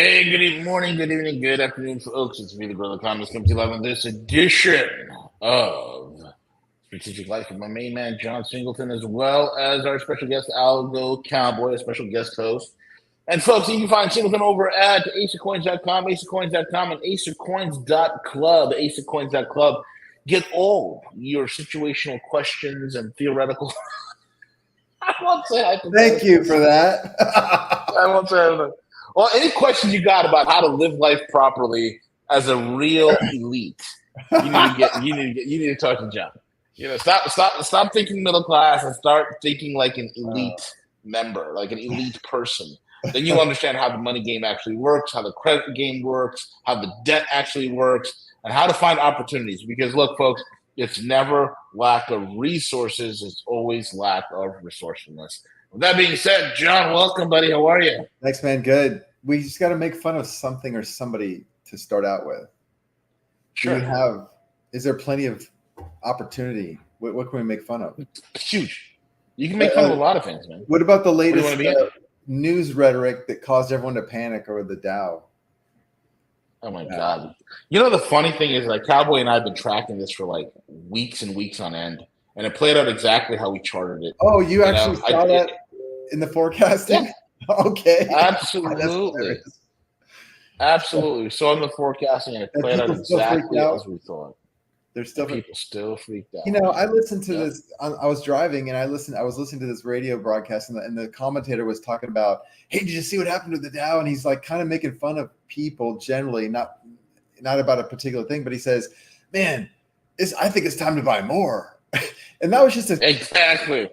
Hey, good evening, morning, good evening, good afternoon, folks. It's me, the Gorilla Economist, coming to you live on this edition of Strategic Life with my main man, John Singleton, as well as our special guest, AlgoCowboy, a special guest host. And folks, you can find Singleton over at aceofcoins.com, aceofcoins.com, and aceofcoins.club, aceofcoins.club. Get all your situational questions and theoretical. I won't say hypothetical. Thank you for that. I won't say that. Well, any questions you got about how to live life properly as a real elite, you need to talk to John. Stop thinking middle class and start thinking like an elite member, like an elite person. Then you'll understand how the money game actually works, how the credit game works, how the debt actually works, and how to find opportunities. Because look, folks, it's never lack of resources; it's always lack of resourcefulness. With that being said, John, welcome, buddy. How are you? Thanks, man. Good. We just got to make fun of something or somebody to start out with. Sure. Is there plenty of opportunity? What can we make fun of? Huge. You can make fun of a lot of things, man. What about the latest news rhetoric that caused everyone to panic over the Dow? Oh, my God. You know, the funny thing is, like, Cowboy and I have been tracking this for, like, weeks and weeks on end. And it played out exactly how we charted it. Oh, you actually saw that in the forecasting? Yeah. Okay. Absolutely. Absolutely. We saw in the forecasting, and it played out exactly as we thought. People still freaked out. You know, I listened to this. I was driving, and I was listening to this radio broadcast, and the commentator was talking about, hey, did you see what happened to the Dow? And he's like kind of making fun of people generally, not about a particular thing, but he says, man, I think it's time to buy more. And that was just exactly.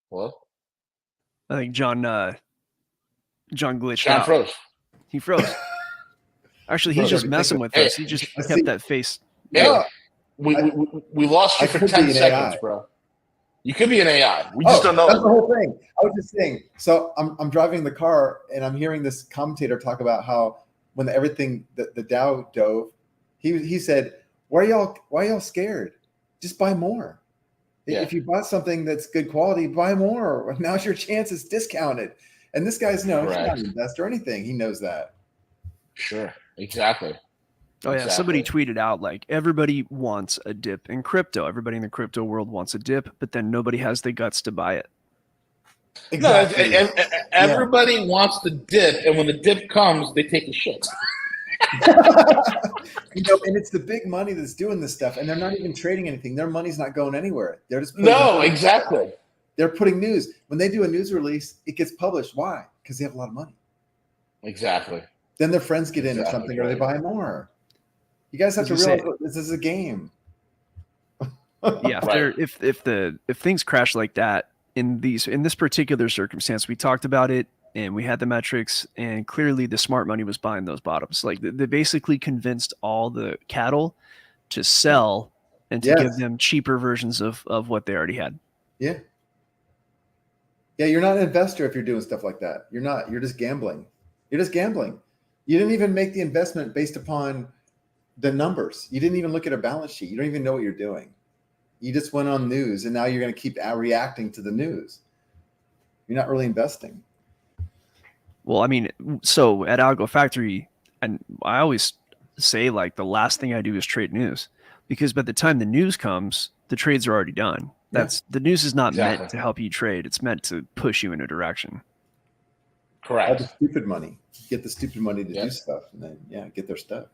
Hello? I think John glitched John out. Froze. He froze. Actually, he's just messing with us. He just kept that face. Yeah. We lost you for 10 seconds, bro. You could be an AI. We just don't know. That's the whole thing. I was just saying. So I'm driving the car, and I'm hearing this commentator talk about how when the Dow dove, he said, why are y'all scared? Just buy more. Yeah. If you bought something that's good quality, buy more. Now's your chance. It's discounted. And this guy's he's not an investor or anything. He knows that. Sure. Exactly. Oh, yeah. Somebody tweeted out, like, everybody wants a dip in crypto. Everybody in the crypto world wants a dip, but then nobody has the guts to buy it. Exactly. No, everybody wants the dip, and when the dip comes, they take a shit. And it's the big money that's doing this stuff, and they're not even trading anything. Their money's not going anywhere. They're just exactly. They're putting news. When they do a news release, it gets published. Why? Because they have a lot of money. Exactly. Then their friends get in or something, or they buy more. You guys have to realize this is a game. Yeah, if things crash like that in this particular circumstance, we talked about it. And we had the metrics, and clearly the smart money was buying those bottoms. Like they basically convinced all the cattle to sell and to give them cheaper versions of what they already had. Yeah. Yeah, you're not an investor if you're doing stuff like that. You're not. You're just gambling. You didn't even make the investment based upon the numbers. You didn't even look at a balance sheet. You don't even know what you're doing. You just went on news, and now you're going to keep reacting to the news. You're not really investing. Well, I mean, so at Algo Factory, and I always say, like, the last thing I do is trade news, because by the time the news comes, the trades are already done. The news is not meant to help you trade. It's meant to push you in a direction. Correct. All the stupid money. Get the stupid money to do stuff, and then get their stuff.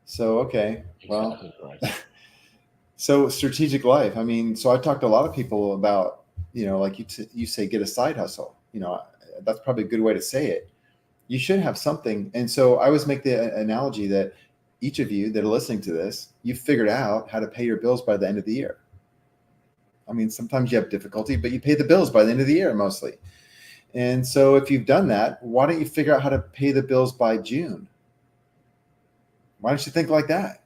So, okay. Well, so strategic life. I mean, so I talked to a lot of people about, like you say, get a side hustle. That's probably a good way to say it. You should have something. And so I always make the analogy that each of you that are listening to this, you've figured out how to pay your bills by the end of the year. I mean, sometimes you have difficulty, but you pay the bills by the end of the year mostly. And so if you've done that, why don't you figure out how to pay the bills by June? Why don't you think like that?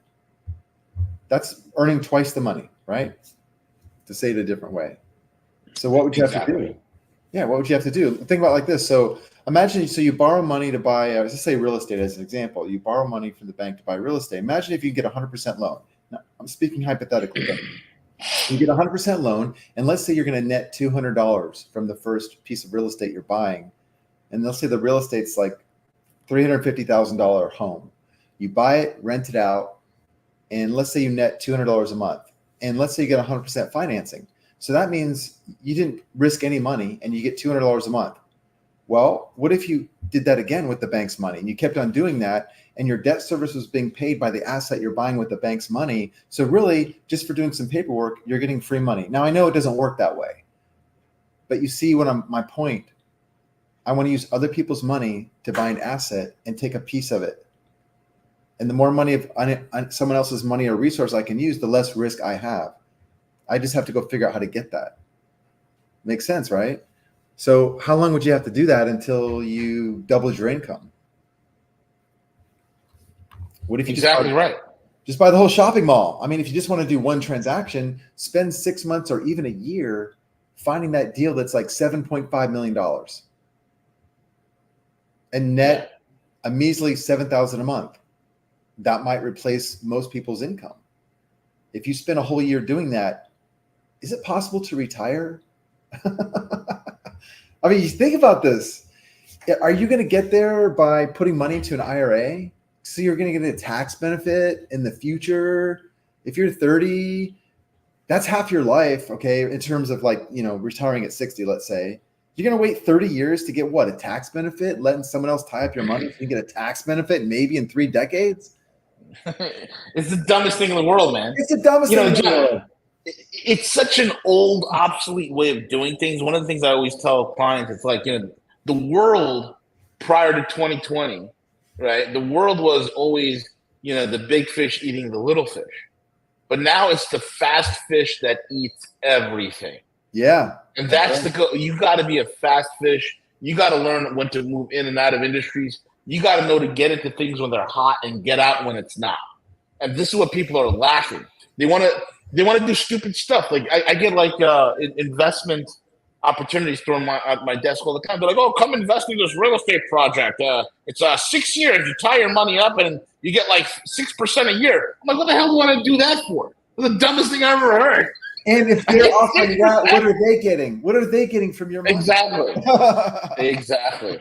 That's earning twice the money, right? To say it a different way. So what would you have to do? Yeah, what would you have to do? Think about it like this. So imagine, you borrow money to buy, let's say real estate as an example. You borrow money from the bank to buy real estate. Imagine if you get 100% loan. Now, I'm speaking hypothetically, but You get 100% loan, and let's say you're going to net $200 from the first piece of real estate you're buying, and let's say the real estate's like $350,000 home. You buy it, rent it out, and let's say you net $200 a month, and let's say you get 100% financing. So that means you didn't risk any money, and you get $200 a month. Well, what if you did that again with the bank's money, and you kept on doing that, and your debt service was being paid by the asset you're buying with the bank's money? So really, just for doing some paperwork, you're getting free money. Now, I know it doesn't work that way, but you see my point. I want to use other people's money to buy an asset and take a piece of it. And the more money of someone else's money or resource I can use, the less risk I have. I just have to go figure out how to get that. Makes sense, right? So how long would you have to do that until you doubled your income? What if you just buy the whole shopping mall? I mean, if you just want to do one transaction, spend 6 months or even a year finding that deal that's like $7.5 million and net a measly $7,000 a month. That might replace most people's income. If you spend a whole year doing that, is it possible to retire? I mean, you think about this. Are you going to get there by putting money into an IRA? So you're going to get a tax benefit in the future. If you're 30, that's half your life, okay, in terms of like, retiring at 60, let's say. You're going to wait 30 years to get what, a tax benefit, letting someone else tie up your money so you get a tax benefit maybe in 3 decades? It's the dumbest thing in the world, man. It's the dumbest thing in the world. It's such an old, obsolete way of doing things. One of the things I always tell clients, it's like, the world prior to 2020, right? The world was always, the big fish eating the little fish. But now it's the fast fish that eats everything. Yeah. And that's the goal. You got to be a fast fish. You got to learn when to move in and out of industries. You got to know to get into things when they're hot and get out when it's not. And this is what people are lacking. They want to do stupid stuff. Like I get like investment opportunities thrown at my desk all the time. They're like, "Oh, come invest in this real estate project. It's 6 years. You tie your money up and you get like 6% a year." I'm like, "What the hell do you want to do that for?" It's the dumbest thing I ever heard. And if they're offering that, what are they getting? What are they getting from your money? Exactly. Exactly.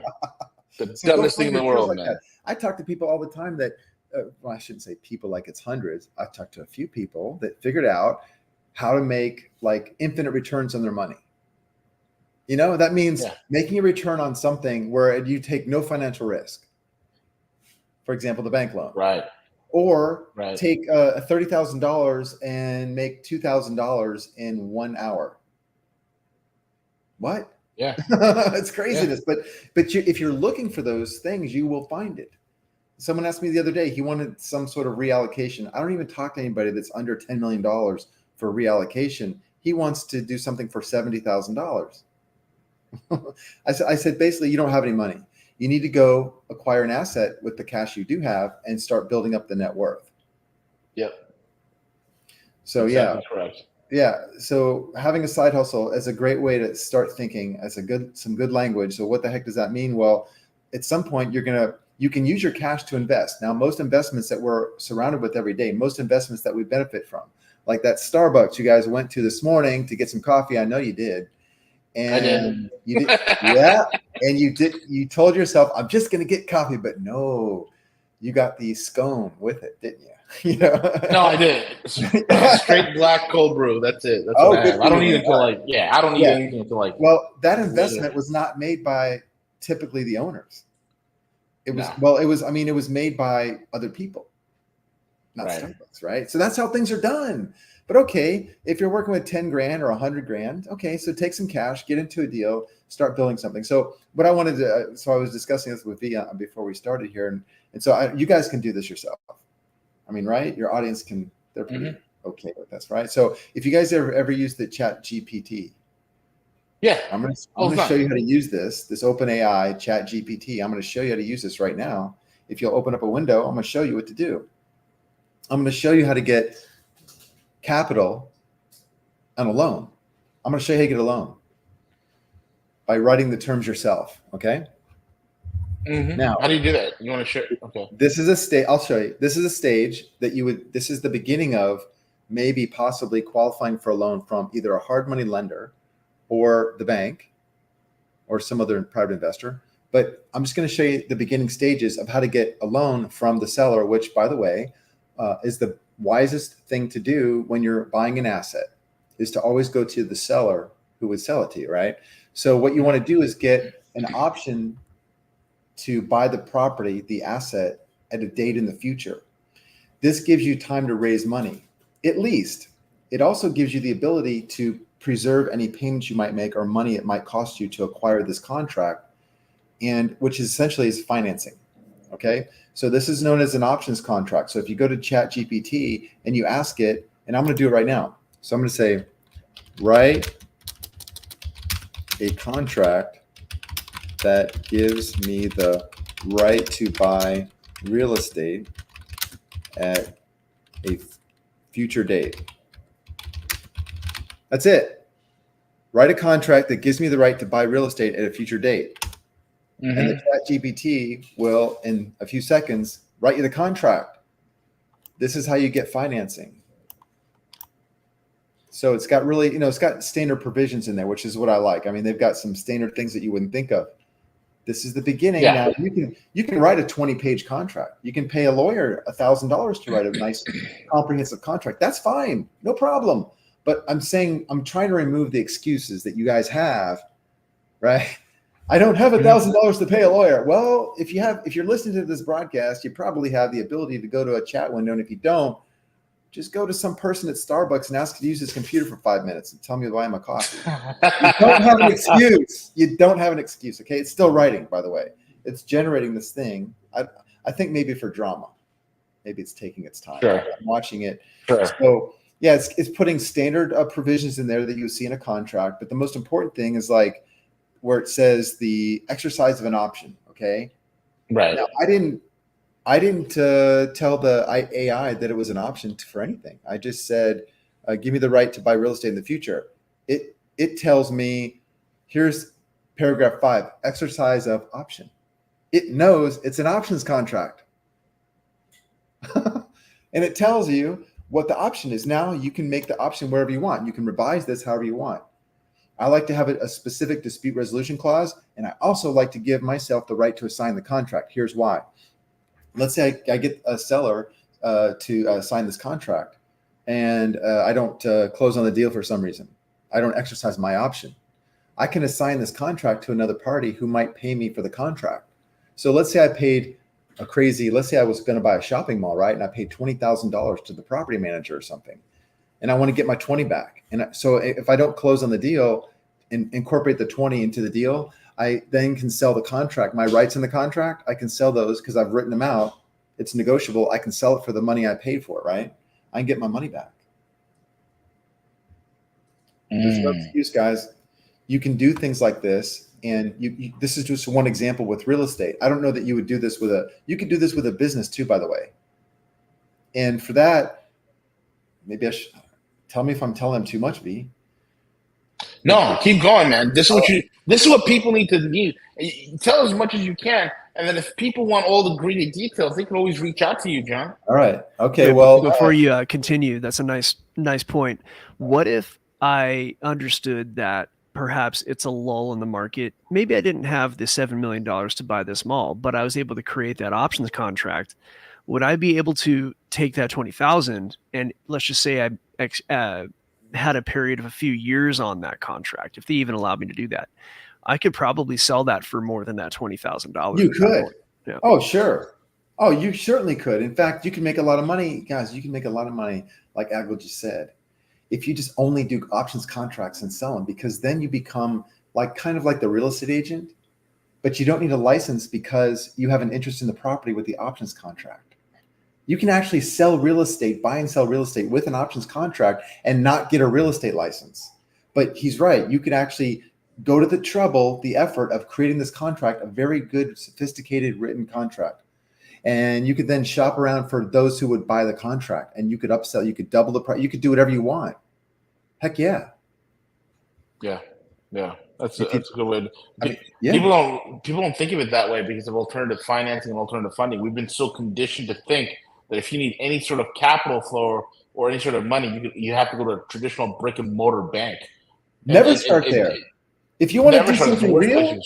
The dumbest thing in the world, man. I talk to people all the time that, well, I shouldn't say people like it's hundreds. I've talked to a few people that figured out how to make like infinite returns on their money. That means making a return on something where you take no financial risk. For example, the bank loan. Right. Or take $30,000 and make $2,000 in 1 hour. What? Yeah. It's craziness. Yeah. But if you're looking for those things, you will find it. Someone asked me the other day, he wanted some sort of reallocation. I don't even talk to anybody that's under $10 million for reallocation. He wants to do something for $70,000. I said, basically, you don't have any money. You need to go acquire an asset with the cash you do have and start building up the net worth. Yep. So exactly correct. Yeah. So having a side hustle is a great way to start thinking as some good language. So what the heck does that mean? Well, at some point you can use your cash to invest. Now, most investments that we're surrounded with every day, most investments that we benefit from, like that Starbucks you guys went to this morning to get some coffee. I know you did. And I did. You did. Yeah. And you told yourself, I'm just going to get coffee, but no, you got the scone with it, didn't you? No, I did. Straight black cold brew. That's it. That's what I have. I don't need it until I don't need anything until like. Well, that investment was not made by typically the owners. It was, it was made by other people, not Starbucks, right? So that's how things are done. But okay, if you're working with 10 grand or 100 grand, okay, so take some cash, get into a deal, start building something. So what I wanted to, so I was discussing this with V before we started here. And so you guys can do this yourself. I mean, right? Your audience they're pretty okay with this, right? So if you guys ever use the Chat GPT, I'm gonna show you how to use this OpenAI Chat GPT. I'm gonna show you how to use this right now. If you'll open up a window, I'm gonna show you what to do. I'm gonna show you how to get capital on a loan. I'm gonna show you how to get a loan by writing the terms yourself, okay? Now, how do you do that? You want to share? Okay. This is a stage. I'll show you. This is a stage that this is the beginning of maybe possibly qualifying for a loan from either a hard money lender or the bank or some other private investor. But I'm just going to show you the beginning stages of how to get a loan from the seller, which, by the way, is the wisest thing to do when you're buying an asset, is to always go to the seller who would sell it to you, right? So what you want to do is get an option to buy the property, the asset, at a date in the future. This gives you time to raise money, at least. It also gives you the ability to preserve any payments you might make or money it might cost you to acquire this contract, and which is essentially is financing. Okay, so this is known as an options contract. So if you go to ChatGPT and you ask it, and I'm going to do it right now. So I'm going to say, write a contract that gives me the right to buy real estate at a future date. That's it. Write a contract that gives me the right to buy real estate at a future date. Mm-hmm. And the ChatGPT will, in a few seconds, write you the contract. This is how you get financing. So it's got really, it's got standard provisions in there, which is what I like. I mean, they've got some standard things that you wouldn't think of. This is the beginning. Yeah. Now you can write a 20-page contract. You can pay a lawyer $1,000 to write a nice comprehensive contract. That's fine. No problem. But I'm trying to remove the excuses that you guys have, right? I don't have $1,000 to pay a lawyer. Well, if you're listening to this broadcast, you probably have the ability to go to a chat window. And if you don't, just go to some person at Starbucks and ask to use his computer for 5 minutes and tell me to buy him a coffee. You don't have an excuse. You don't have an excuse. Okay. It's still writing, by the way. It's generating this thing. I think maybe for drama. Maybe it's taking its time. Sure. I'm watching it. Sure. So yeah, it's putting standard provisions in there that you see in a contract. But the most important thing is like where it says the exercise of an option. Okay. Right. Now, I didn't tell the AI that it was an option for anything. I just said, give me the right to buy real estate in the future. It tells me, here's paragraph 5, exercise of option. It knows it's an options contract. And it tells you what the option is. Now you can make the option wherever you want. You can revise this however you want. I like to have a specific dispute resolution clause. And I also like to give myself the right to assign the contract. Here's why. Let's say I get a seller to sign this contract and I don't close on the deal for some reason. I don't exercise my option. I can assign this contract to another party who might pay me for the contract. So let's say I paid let's say I was going to buy a shopping mall, right? And I paid $20,000 to the property manager or something. And I want to get my 20 back. And so if I don't close on the deal and incorporate the 20 into the deal, I then can sell the contract. My rights in the contract, I can sell those because I've written them out. It's negotiable. I can sell it for the money I paid for it, right? I can get my money back. There's no excuse, guys. You can do things like this. And this is just one example with real estate. I don't know that you would do this you could do this with a business too, by the way. And for that, maybe I should, tell me if I'm telling them too much, V. No, keep going, man. This is what people need to do. Tell as much as you can, and then if people want all the greedy details, they can always reach out to you, John. All right. Okay. Well, before you continue, that's a nice point. What if I understood that perhaps it's a lull in the market? Maybe I didn't have the $7 million to buy this mall, but I was able to create that options contract. Would I be able to take that 20,000 and let's just say I had a period of a few years on that contract, if they even allowed me to do that, I could probably sell that for more than that $20,000. You could. Yeah. Oh, sure. Oh, you certainly could. In fact, you can make a lot of money, guys. You can make a lot of money, like Aglo just said, if you just only do options contracts and sell them, because then you become kind of like the real estate agent, but you don't need a license because you have an interest in the property with the options contract. You can actually sell real estate, buy and sell real estate with an options contract and not get a real estate license. But he's right. You could actually go to the effort of creating this contract, a very good, sophisticated written contract. And you could then shop around for those who would buy the contract, and you could upsell, you could double the price, you could do whatever you want. Heck yeah. Yeah. That's a good way. Yeah. People don't think of it that way because of alternative financing and alternative funding. We've been so conditioned to think that if you need any sort of capital flow or any sort of money, you have to go to a traditional brick and mortar bank. Never start there. If you want to do something real,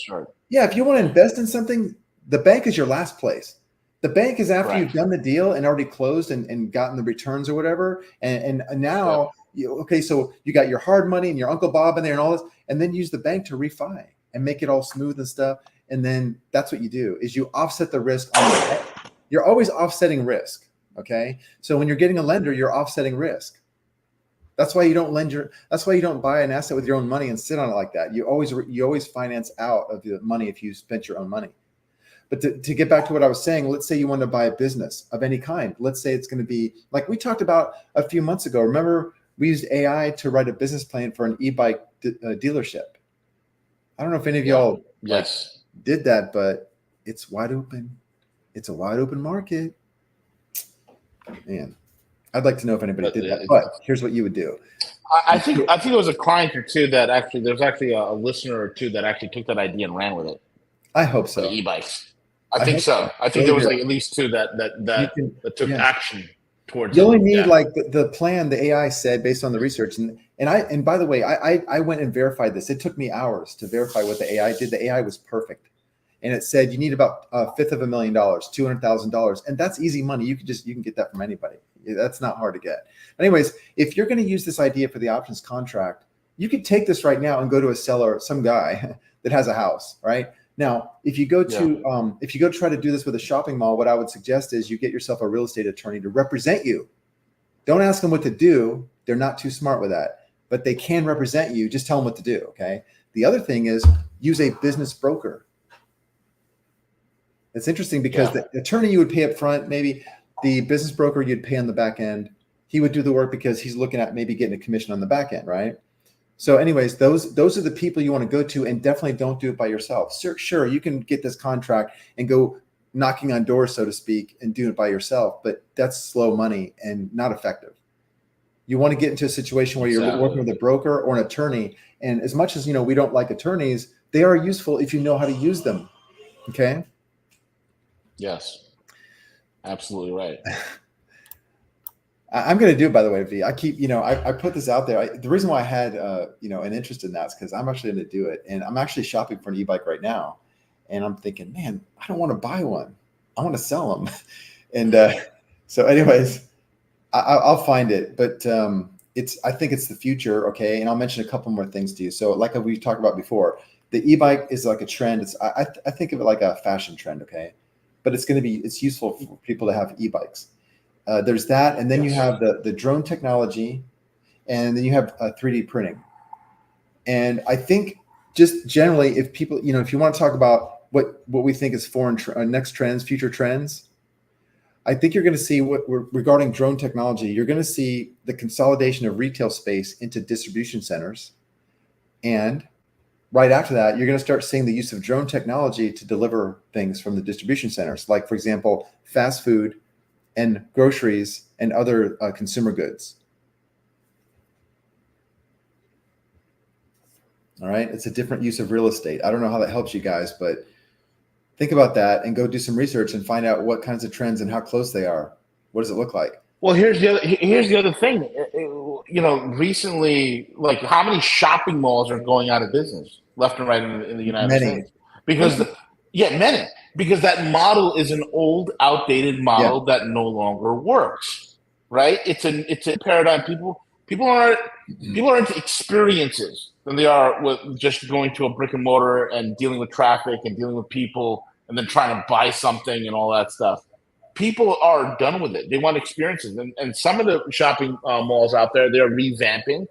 if you want to invest in something, the bank is your last place. The bank is after you've done the deal and already closed and gotten the returns or whatever. And now, so you got your hard money and your Uncle Bob in there and all this, and then use the bank to refi and make it all smooth and stuff. And then that's what you do, is you offset the risk on the bank. You're always offsetting risk. Okay. So when you're getting a lender, you're offsetting risk. That's why you don't that's why you don't buy an asset with your own money and sit on it like that. You always finance out of the money if you spent your own money. But to get back to what I was saying, let's say you want to buy a business of any kind. Let's say it's going to be like we talked about a few months ago. Remember, we used AI to write a business plan for an e-bike dealership. I don't know if any of y'all did that, but it's wide open. It's a wide open market. Man, I'd like to know if anybody did that. But here's what you would do. I think it was a client or two that actually, there's actually a listener or two that actually took that idea and ran with it. I hope so. The e-bikes. I think so. I think there was like at least two that took action towards it. You only need like the plan the AI said based on the research. And by the way, I went and verified this. It took me hours to verify what the AI did. The AI was perfect. And it said you need about $500,000, $200,000. And that's easy money. You can get that from anybody. That's not hard to get. Anyways, if you're going to use this idea for the options contract, you could take this right now and go to a seller, some guy that has a house, right? Now, if you go to try to do this with a shopping mall, what I would suggest is you get yourself a real estate attorney to represent you. Don't ask them what to do. They're not too smart with that, but they can represent you. Just tell them what to do. Okay. The other thing is use a business broker. It's interesting because the attorney you would pay up front, maybe the business broker you'd pay on the back end. He would do the work because he's looking at maybe getting a commission on the back end, right? So anyways, those are the people you want to go to, and definitely don't do it by yourself. Sure, you can get this contract and go knocking on doors, so to speak, and do it by yourself, but that's slow money and not effective. You want to get into a situation where you're working with a broker or an attorney. And as much as, we don't like attorneys, they are useful if you know how to use them. Okay. Yes, absolutely right. I'm going to do it, by the way, V. I keep, I put this out there. The reason why I had, an interest in that is because I'm actually going to do it. And I'm actually shopping for an e-bike right now. And I'm thinking, man, I don't want to buy one. I want to sell them. And so anyways, I'll find it. But I think it's the future. Okay. And I'll mention a couple more things to you. So like we talked about before, the e-bike is like a trend. I think of it like a fashion trend. Okay. But it's useful for people to have e-bikes. There's that, and then you have the drone technology, and then you have 3D printing. And I think just generally, if people, if you want to talk about what we think is next trends, future trends, I think you're going to see regarding drone technology, you're going to see the consolidation of retail space into distribution centers. And right after that, you're going to start seeing the use of drone technology to deliver things from the distribution centers, like, for example, fast food and groceries and other consumer goods. All right. It's a different use of real estate. I don't know how that helps you guys, but think about that and go do some research and find out what kinds of trends and how close they are. What does it look like? Well, here's the other thing. Recently, like, how many shopping malls are going out of business left and right in the United States? Because many. Because that model is an old, outdated model that no longer works, right? It's a paradigm. People are into experiences than they are with just going to a brick and mortar and dealing with traffic and dealing with people and then trying to buy something and all that stuff. People are done with it. They want experiences, and some of the shopping malls out there, they're revamping.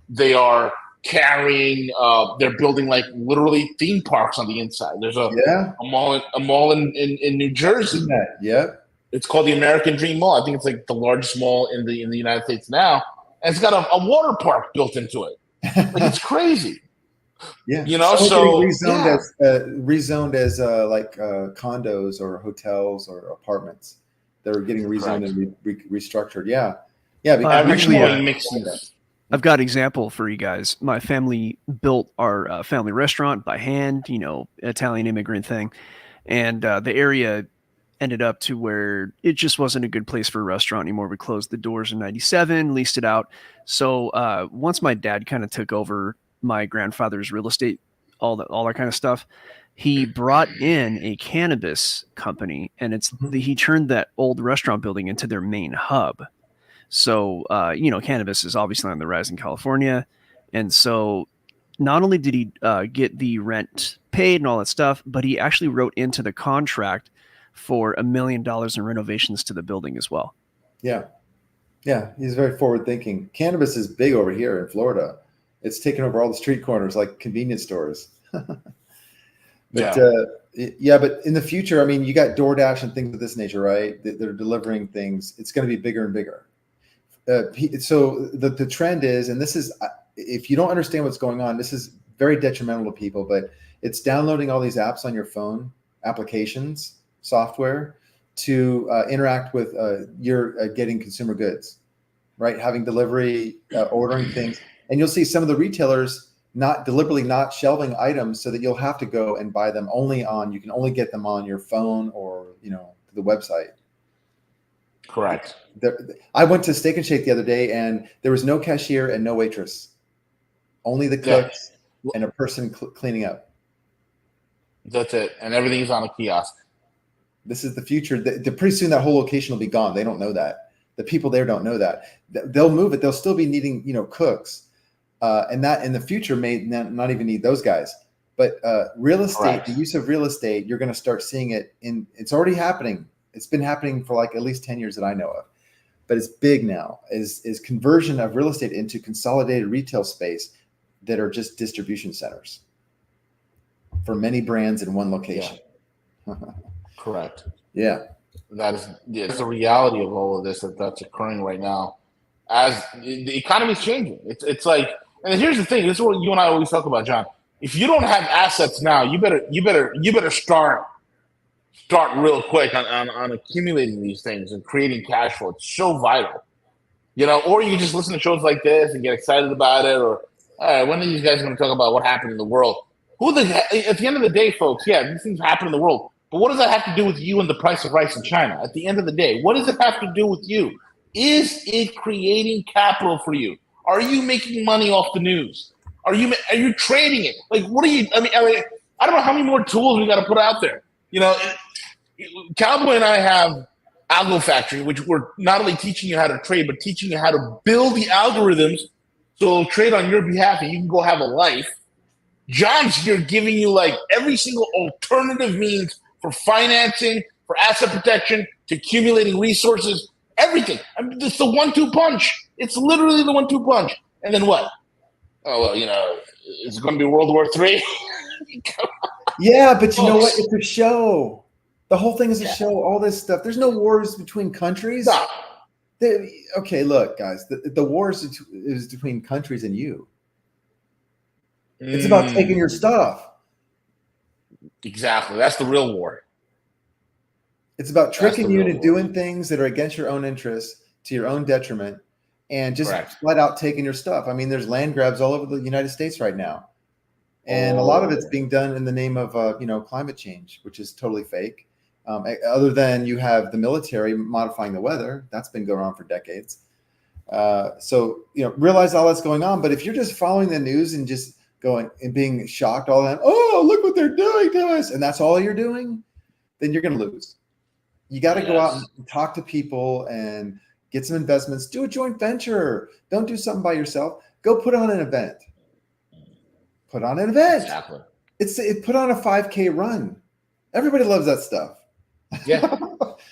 They are carrying they're building like literally theme parks on the inside. There's a mall in New Jersey. It's called the American Dream Mall. I think it's like the largest mall in the United States now, and it's got a water park built into it. Like, it's crazy. Rezoned as like condos or hotels or apartments. They're getting rezoned and restructured. I've got an example for you guys. My family built our family restaurant by hand, Italian immigrant thing. And the area ended up to where it just wasn't a good place for a restaurant anymore. We closed the doors in 97, leased it out. So once my dad kind of took over my grandfather's real estate, all that kind of stuff, he brought in a cannabis company, and he turned that old restaurant building into their main hub. So, cannabis is obviously on the rise in California. And so not only did he get the rent paid and all that stuff, but he actually wrote into the contract for $1 million in renovations to the building as well. Yeah. Yeah. He's very forward thinking. Cannabis is big over here in Florida. It's taken over all the street corners like convenience stores. But in the future, I mean, you got DoorDash and things of this nature, right? They're delivering things. It's going to be bigger and bigger. So the trend is, and this is, if you don't understand what's going on, this is very detrimental to people, but it's downloading all these apps on your phone, applications, software to interact with your getting consumer goods, right? Having delivery, ordering things. And you'll see some of the retailers deliberately not shelving items so that you'll have to go and buy them you can only get them on your phone or, the website. Correct. I went to Steak and Shake the other day and there was no cashier and no waitress, only the cooks and a person cleaning up. That's it. And everything's on a kiosk. This is the future. Pretty soon that whole location will be gone. They don't know that. The people there don't know that. They'll move it. They'll still be needing, cooks. And that in the future may not even need those guys. But real estate, Correct. The use of real estate, you're going to start seeing it it's already happening. It's been happening for like at least 10 years that I know of. But it's big now, is conversion of real estate into consolidated retail space that are just distribution centers for many brands in one location. Yeah. Correct. Yeah. It's the reality of all of this that's occurring right now. As the economy's changing, it's like, and here's the thing. This is what you and I always talk about, John. If you don't have assets now, you better start real quick on accumulating these things and creating cash flow. It's so vital, Or you just listen to shows like this and get excited about it. Or all right, when are these guys going to talk about what happened in the world? At the end of the day, folks, these things happen in the world. But what does that have to do with you and the price of rice in China? At the end of the day, what does it have to do with you? Is it creating capital for you? Are you making money off the news? Are you trading it? Like, what are you? I mean, I don't know how many more tools we got to put out there. Cowboy and I have Algo Factory, which we're not only teaching you how to trade, but teaching you how to build the algorithms so it'll trade on your behalf and you can go have a life. John's here giving you like every single alternative means for financing, for asset protection, to accumulating resources, everything. I mean, it's the 1-2 punch. It's literally the 1-2 punch. And then what? Oh, well, it's going to be World War III. Yeah, but you know what? It's a show. The whole thing is a show. All this stuff. There's no wars between countries. No. Okay, look, guys. The war is between countries and you. It's about taking your stuff. Exactly. That's the real war. It's about tricking you into doing things that are against your own interests, to your own detriment, and just flat out taking your stuff. I mean, there's land grabs all over the United States right now. And a lot of it's being done in the name of, climate change, which is totally fake. Other than you have the military modifying the weather. That's been going on for decades. So realize all that's going on. But if you're just following the news and just going and being shocked all the time, oh, look what they're doing to us, and that's all you're doing, then you're going to lose. You got to go out and talk to people and get some investments. Do a joint venture. Don't do something by yourself. Go put on an event. Put on an event. Exactly. Put on a 5K run. Everybody loves that stuff. Yeah.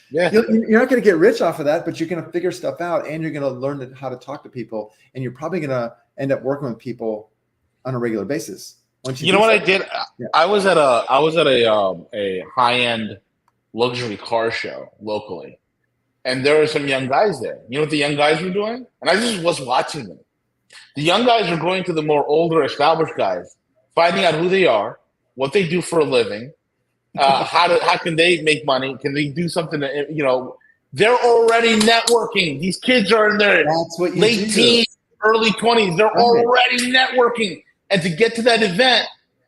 Yeah. You're not going to get rich off of that, but you're going to figure stuff out and you're going to learn how to talk to people. And you're probably going to end up working with people on a regular basis. You know what I did? Yeah. I was at a high-end luxury car show locally. And there were some young guys there. You know what the young guys were doing? And I just was watching them. The young guys are going to the more older, established guys, finding out who they are, what they do for a living, how can they make money? Can they do something? They're already networking. These kids are in their late teens, early 20s. They're already networking. And to get to that event,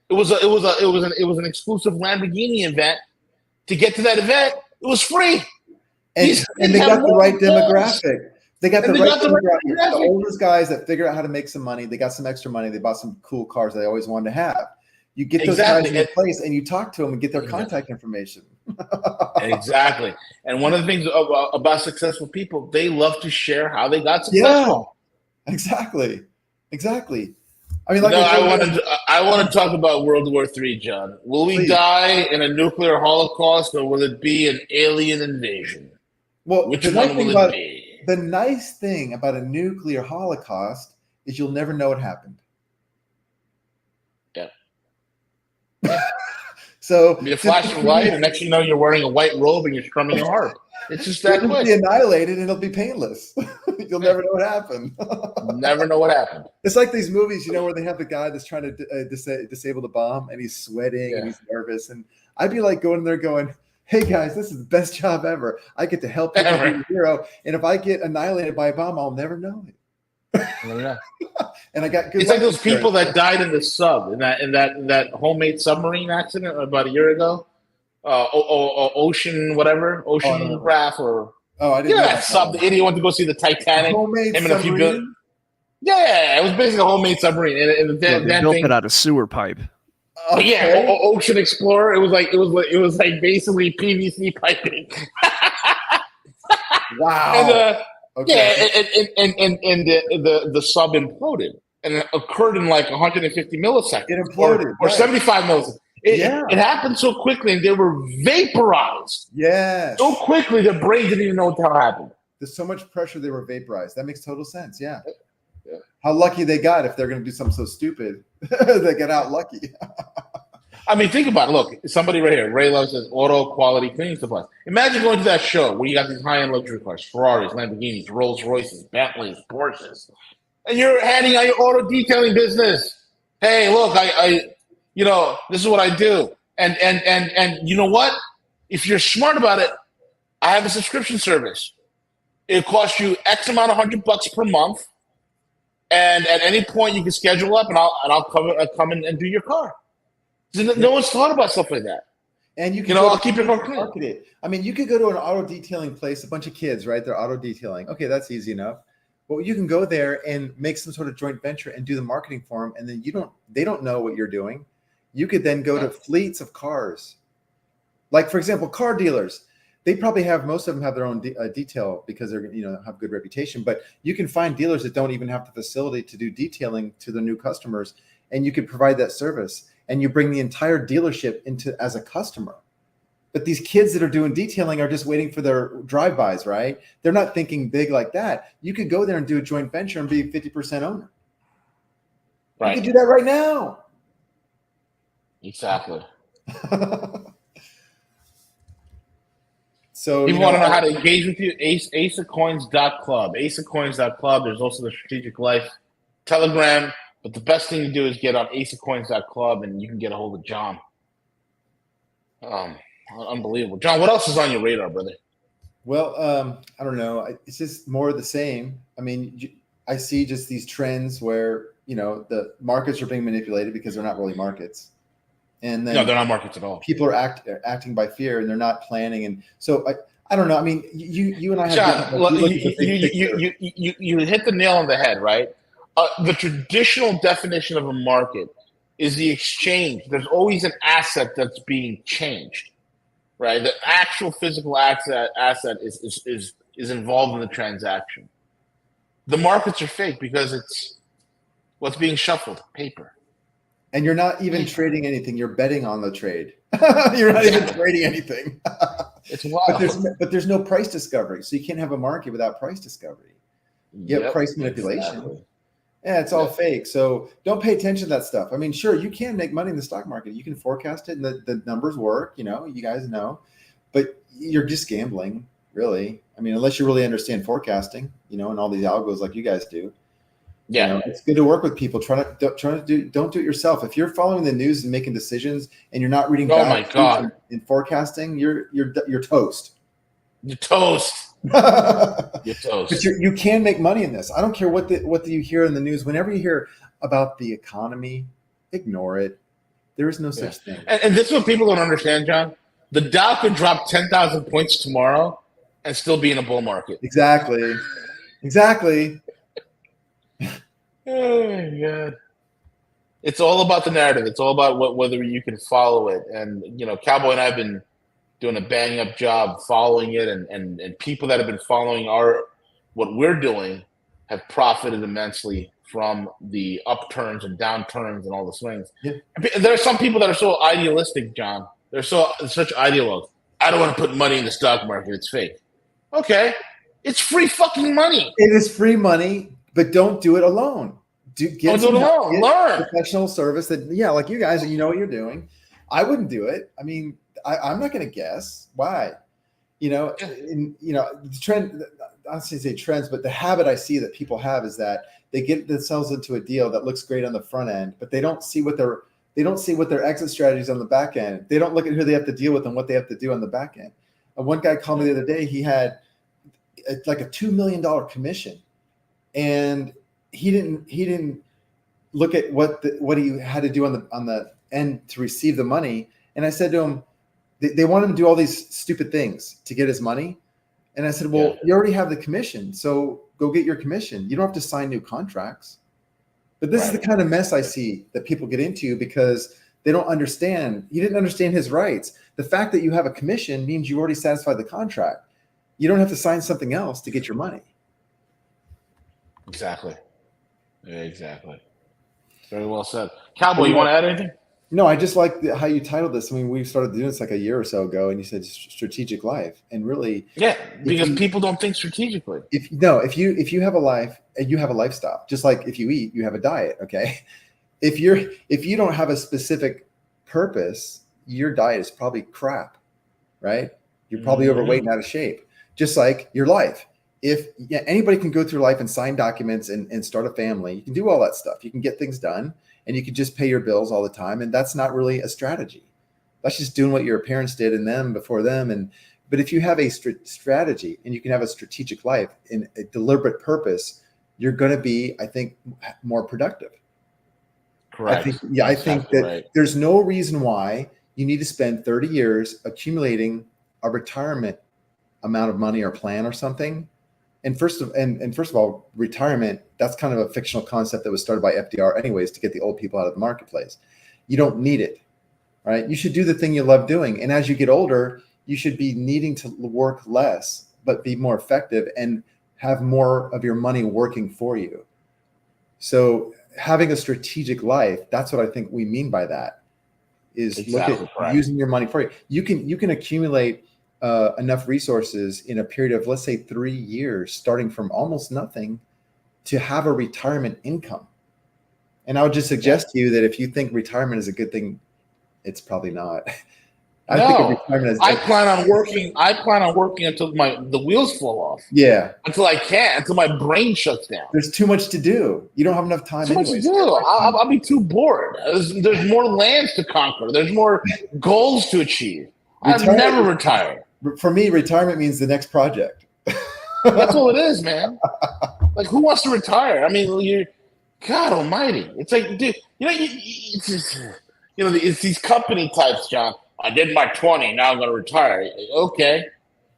it was an exclusive Lamborghini event. To get to that event, It was free. And they got the right demographic. They got the right demographic. The oldest guys that figure out how to make some money. They got some extra money. They bought some cool cars they always wanted to have. You get those guys in place and you talk to them and get their contact information. Exactly. And one of the things about successful people, they love to share how they got successful. Yeah, exactly. I mean, like I want to talk about World War III, John. Will we die in a nuclear holocaust, or will it be an alien invasion? Well, which one will it be? The nice thing about a nuclear holocaust is you'll never know what happened. Yeah. So be a flash of light, and next thing you know, you're wearing a white robe and you're strumming a harp. It's just that quick. It'll be annihilated, and it'll be painless. You'll never know what happened. Never know what happened. It's like these movies, where they have the guy that's trying to disable the bomb, and he's sweating and he's nervous. And I'd be like going there going, hey, guys, this is the best job ever. I get to help people be a hero. And if I get annihilated by a bomb, I'll never know it. And I got good. It's like those people that died in the sub in that homemade submarine accident about a year ago. Ocean Raft or I didn't know that sub. The idiot went to go see the Titanic. Homemade submarine. Yeah, it was basically a homemade submarine, and they built it out of sewer pipe. Okay. Yeah, Ocean Explorer. It was like basically PVC piping. Wow. And, and the sub imploded, and it occurred in like 150 milliseconds. It imploded, or 75 milliseconds. It happened so quickly, and they were vaporized. Yes. So quickly, their brain didn't even know what the hell happened. There's so much pressure, they were vaporized. That makes total sense. Yeah. How lucky they got if they're going to do something so stupid. They get out lucky. I mean, think about it. Look, somebody right here, Ray Love says auto quality cleaning supplies. Imagine going to that show where you got these high-end luxury cars, Ferraris, Lamborghinis, Rolls Royces, Bentleys, Porsches, and you're handing out your auto detailing business. Hey, look, this is what I do. And you know what? If you're smart about it, I have a subscription service. It costs you X amount of $100 per month. And at any point you can schedule up and I'll come in and do your car. No one's thought about stuff like that. And you can I'll keep your car clean. Market it. I mean, you could go to an auto detailing place, a bunch of kids, right? They're auto detailing. Okay, that's easy enough. Well, you can go there and make some sort of joint venture and do the marketing for them, and then they don't know what you're doing. You could then go to fleets of cars. Like, for example, car dealers. They probably most of them have their own detail because they're have good reputation. But you can find dealers that don't even have the facility to do detailing to their new customers, and you could provide that service. And you bring the entire dealership into as a customer. But these kids that are doing detailing are just waiting for their drive-bys, right? They're not thinking big like that. You could go there and do a joint venture and be 50% owner. Right. You could do that right now. Exactly. So people want to know how to engage with you. Aceofcoins.club. Aceofcoins.club. There's also the Strategic Life Telegram. But the best thing to do is get on aceofcoins.club, and you can get a hold of John. Unbelievable. John, what else is on your radar, brother? Well, I don't know. It's just more of the same. I mean, I see just these trends where, the markets are being manipulated because they're not really markets. And then no, they're not markets at all. People are acting by fear, and they're not planning. And so I don't know. I mean, you and I have John, you hit the nail on the head, right? The traditional definition of a market is the exchange. There's always an asset that's being changed, right? The actual physical asset is involved in the transaction. The markets are fake because it's what's being shuffled, paper. And you're not even trading anything. You're betting on the trade. You're not even trading anything. It's wild. But there's no price discovery. So you can't have a market without price discovery. You have price manipulation. Exactly. Yeah, it's all fake. So don't pay attention to that stuff. I mean, sure, you can make money in the stock market. You can forecast it and the numbers work, you guys know. But you're just gambling, really. I mean, unless you really understand forecasting, and all these algos like you guys do. Yeah. It's good to work with people. Don't do it yourself. If you're following the news and making decisions and you're not reading in forecasting, you're toast. You're toast. You're toast. But you can make money in this. I don't care what you hear in the news. Whenever you hear about the economy, ignore it. There is no such thing. And this is what people don't understand, John. The Dow could drop 10,000 points tomorrow and still be in a bull market. Exactly. Oh my God. It's all about the narrative. It's all about whether you can follow it. And, Cowboy and I have been doing a bang up job following it, and people that have been following what we're doing have profited immensely from the upturns and downturns and all the swings. Yeah. There are some people that are so idealistic, John. They're such ideologues. I don't want to put money in the stock market. It's fake. Okay. It's free fucking money. It is free money, but don't do it alone. Get professional service that, like you guys, you know what you're doing. I wouldn't do it. I mean, I'm not going to guess why. The trend, I don't say trends, but the habit I see that people have is that they get themselves into a deal that looks great on the front end, but they don't see what their exit strategies on the back end. They don't look at who they have to deal with and what they have to do on the back end. And one guy called me the other day. He had like a $2 million commission, and he didn't look at what he had to do on the end to receive the money. And I said to him, they want him to do all these stupid things to get his money. And I said, well, you already have the commission, so go get your commission. You don't have to sign new contracts. But this is the kind of mess I see that people get into because they don't understand. You didn't understand his rights. The fact that you have a commission means you already satisfied the contract. You don't have to sign something else to get your money. Exactly. Yeah, exactly. Very well said. Cowboy, you want to add anything? No, I just like how you titled this. I mean, we started doing this like a year or so ago, and you said strategic life, and really, because people don't think strategically. If you have a life, and you have a lifestyle, just like if you eat, you have a diet. Okay, if you don't have a specific purpose, your diet is probably crap, right? You're probably overweight and out of shape. Just like your life. If anybody can go through life and sign documents and start a family, you can do all that stuff. You can get things done. And you can just pay your bills all the time. And that's not really a strategy. That's just doing what your parents did and them before them. But if you have a strategy and you can have a strategic life in a deliberate purpose, you're going to be, I think, more productive. Correct. I think that there's no reason why you need to spend 30 years accumulating a retirement amount of money or plan or something. And first of all, retirement, that's kind of a fictional concept that was started by FDR anyways to get the old people out of the marketplace. You don't need it, right? You should do the thing you love doing. And as you get older, you should be needing to work less, but be more effective and have more of your money working for you. So having a strategic life, that's what I think we mean by that, is look at using your money for you. You can accumulate enough resources in a period of, let's say, 3 years, starting from almost nothing to have a retirement income. And I would just suggest to you that if you think retirement is a good thing, it's probably not. I plan on working until the wheels fall off. Yeah. Until my brain shuts down. There's too much to do. You don't have enough time. Too much to do. I'll be too bored. There's more lands to conquer. There's more goals to achieve. I've never retired. For me, retirement means the next project. That's all it is, man. Like, who wants to retire? I mean, God Almighty! It's like, dude, it's these company types, John. I did my 20. Now I'm going to retire. Okay.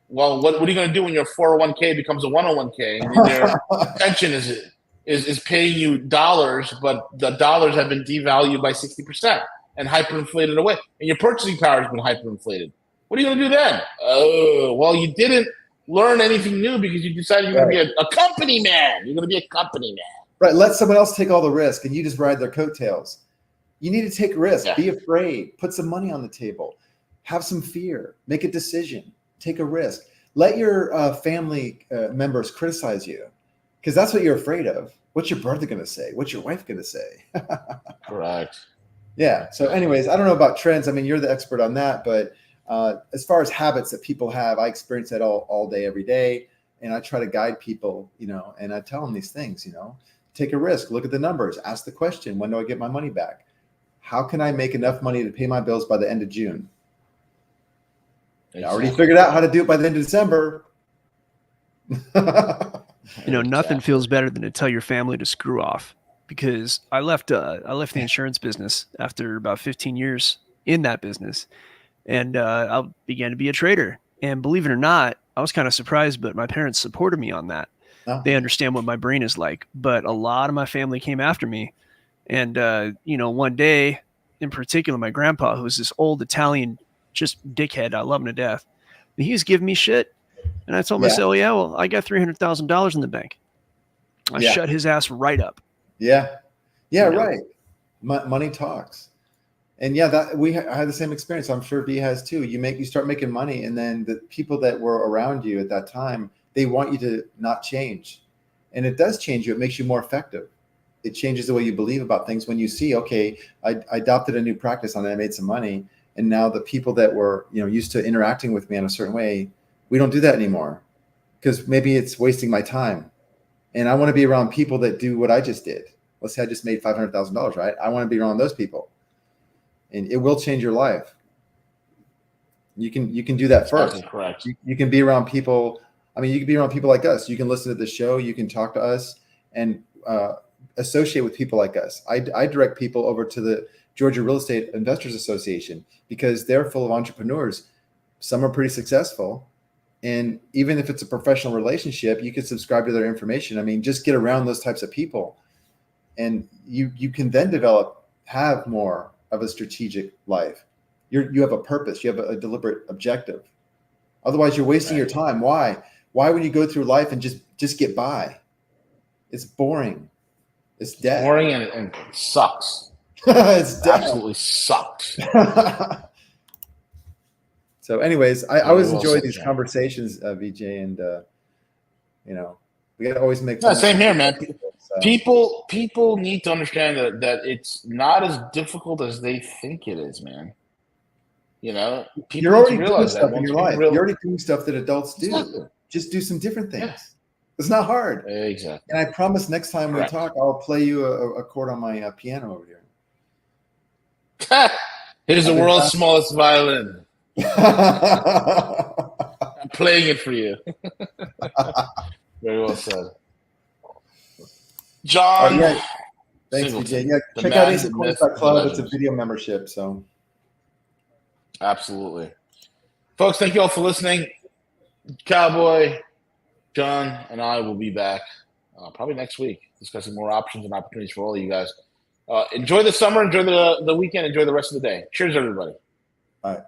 Well, what are you going to do when your 401k becomes a 101k and your pension is paying you dollars, but the dollars have been devalued by 60% and hyperinflated away, and your purchasing power has been hyperinflated? What are you going to do then? Oh, well, you didn't learn anything new because you decided you're going to be a company man. You're going to be a company man. Right. Let someone else take all the risk and you just ride their coattails. You need to take risks. Yeah. Be afraid. Put some money on the table. Have some fear. Make a decision. Take a risk. Let your family members criticize you because that's what you're afraid of. What's your brother going to say? What's your wife going to say? Correct. Yeah. So anyways, I don't know about trends. I mean, you're the expert on that, but as far as habits that people have, I experience that all day, every day. And I try to guide people, and I tell them these things, take a risk, look at the numbers, ask the question, when do I get my money back? How can I make enough money to pay my bills by the end of June? Exactly. I already figured out how to do it by the end of December. Nothing feels better than to tell your family to screw off, because I left the insurance business after about 15 years in that business. And I began to be a trader. And believe it or not, I was kind of surprised, but my parents supported me on that. Oh. They understand what my brain is like. But a lot of my family came after me. And, one day in particular, my grandpa, who's this old Italian, just dickhead, I love him to death. And he was giving me shit. And I told myself, yeah, well, I got $300,000 in the bank. I shut his ass right up. Yeah. Yeah, right. Money talks. And yeah, I had the same experience. I'm sure V has too. You start making money, and then the people that were around you at that time, they want you to not change. And it does change you. It makes you more effective. It changes the way you believe about things when you see, okay, I adopted a new practice and I made some money. And now the people that were, used to interacting with me in a certain way, we don't do that anymore because maybe it's wasting my time. And I want to be around people that do what I just did. Let's say I just made $500,000, right? I want to be around those people. And it will change your life. You can do that first. That's correct. You can be around people. I mean, you can be around people like us. You can listen to the show. You can talk to us and associate with people like us. I direct people over to the Georgia Real Estate Investors Association because they're full of entrepreneurs. Some are pretty successful. And even if it's a professional relationship, you can subscribe to their information. I mean, just get around those types of people. And you can then have more of a strategic life. You have a purpose. You have a deliberate objective. Otherwise, you're wasting your time. Why? Why would you go through life and just get by? It's boring. It's dead. Boring and sucks. It's dead. Absolutely sucks. So, anyways, I always enjoy these conversations, VJ, and we got to always make. Same here, man. People need to understand that it's not as difficult as they think it is, man. You're already doing stuff in your life. You're already doing stuff that adults do. Exactly. Just do some different things. Yeah. It's not hard. Exactly. And I promise next time we talk, I'll play you a chord on my piano over here. Here's the world's smallest violin. I'm playing it for you. Very well said. John. Thanks, VJ. Yeah, check out AceCoins.club. It's a video membership. So. Absolutely. Folks, thank you all for listening. Cowboy, John, and I will be back probably next week discussing more options and opportunities for all of you guys. Enjoy the summer. Enjoy the weekend. Enjoy the rest of the day. Cheers, everybody. All right.